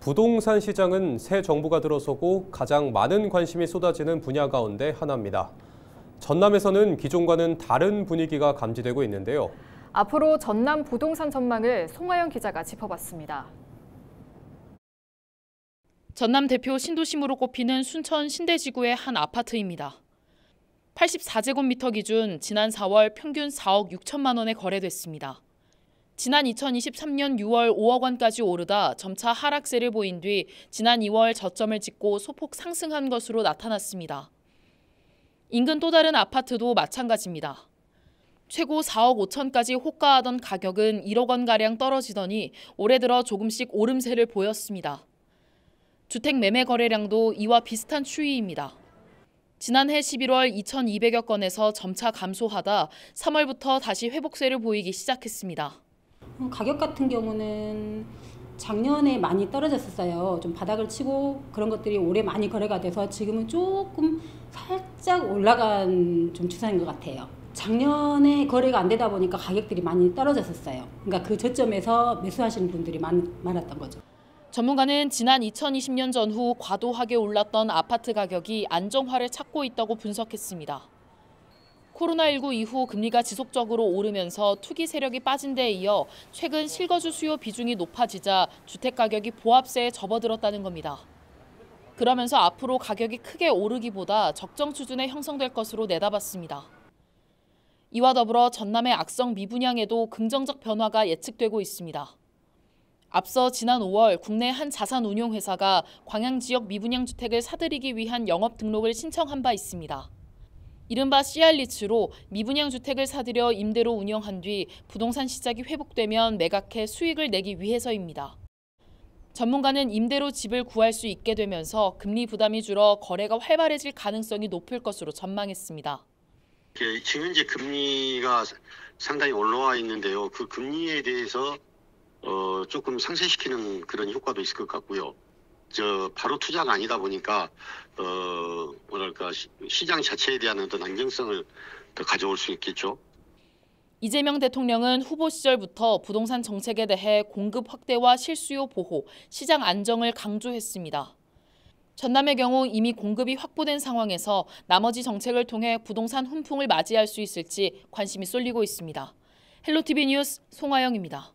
부동산 시장은 새 정부가 들어서고 가장 많은 관심이 쏟아지는 분야 가운데 하나입니다. 전남에서는 기존과는 다른 분위기가 감지되고 있는데요. 앞으로 전남 부동산 전망을 송하영 기자가 짚어봤습니다. 전남 대표 신도심으로 꼽히는 순천 신대지구의 한 아파트입니다. 84제곱미터 기준 지난 4월 평균 4억 6천만 원에 거래됐습니다. 지난 2023년 6월 5억 원까지 오르다 점차 하락세를 보인 뒤 지난 2월 저점을 찍고 소폭 상승한 것으로 나타났습니다. 인근 또 다른 아파트도 마찬가지입니다. 최고 4억 5천까지 호가하던 가격은 1억 원가량 떨어지더니 올해 들어 조금씩 오름세를 보였습니다. 주택 매매 거래량도 이와 비슷한 추이입니다. 지난해 11월 2,200여 건에서 점차 감소하다 3월부터 다시 회복세를 보이기 시작했습니다. 가격 같은 경우는 작년에 많이 떨어졌었어요. 좀 바닥을 치고 그런 것들이 올해 많이 거래가 돼서 지금은 조금 살짝 올라간 좀 추세인 것 같아요. 작년에 거래가 안 되다 보니까 가격들이 많이 떨어졌었어요. 그러니까 그 저점에서 매수하시는 분들이 많았던 거죠. 전문가는 지난 2020년 전후 과도하게 올랐던 아파트 가격이 안정화를 찾고 있다고 분석했습니다. 코로나19 이후 금리가 지속적으로 오르면서 투기 세력이 빠진 데에 이어 최근 실거주 수요 비중이 높아지자 주택 가격이 보합세에 접어들었다는 겁니다. 그러면서 앞으로 가격이 크게 오르기보다 적정 수준에 형성될 것으로 내다봤습니다. 이와 더불어 전남의 악성 미분양에도 긍정적 변화가 예측되고 있습니다. 앞서 지난 5월 국내 한 자산운용회사가 광양 지역 미분양 주택을 사들이기 위한 영업 등록을 신청한 바 있습니다. 이른바 CR리츠로 미분양 주택을 사들여 임대로 운영한 뒤 부동산 시장이 회복되면 매각해 수익을 내기 위해서입니다. 전문가는 임대로 집을 구할 수 있게 되면서 금리 부담이 줄어 거래가 활발해질 가능성이 높을 것으로 전망했습니다. 지금 현재 금리가 상당히 올라와 있는데요. 그 금리에 대해서 조금 상쇄시키는 그런 효과도 있을 것 같고요. 바로 투자가 아니다 보니까 시장 자체에 대한 어떤 안정성을 더 가져올 수 있겠죠. 이재명 대통령은 후보 시절부터 부동산 정책에 대해 공급 확대와 실수요 보호, 시장 안정을 강조했습니다. 전남의 경우 이미 공급이 확보된 상황에서 나머지 정책을 통해 부동산 훈풍을 맞이할 수 있을지 관심이 쏠리고 있습니다. 헬로티비 뉴스 송하영입니다.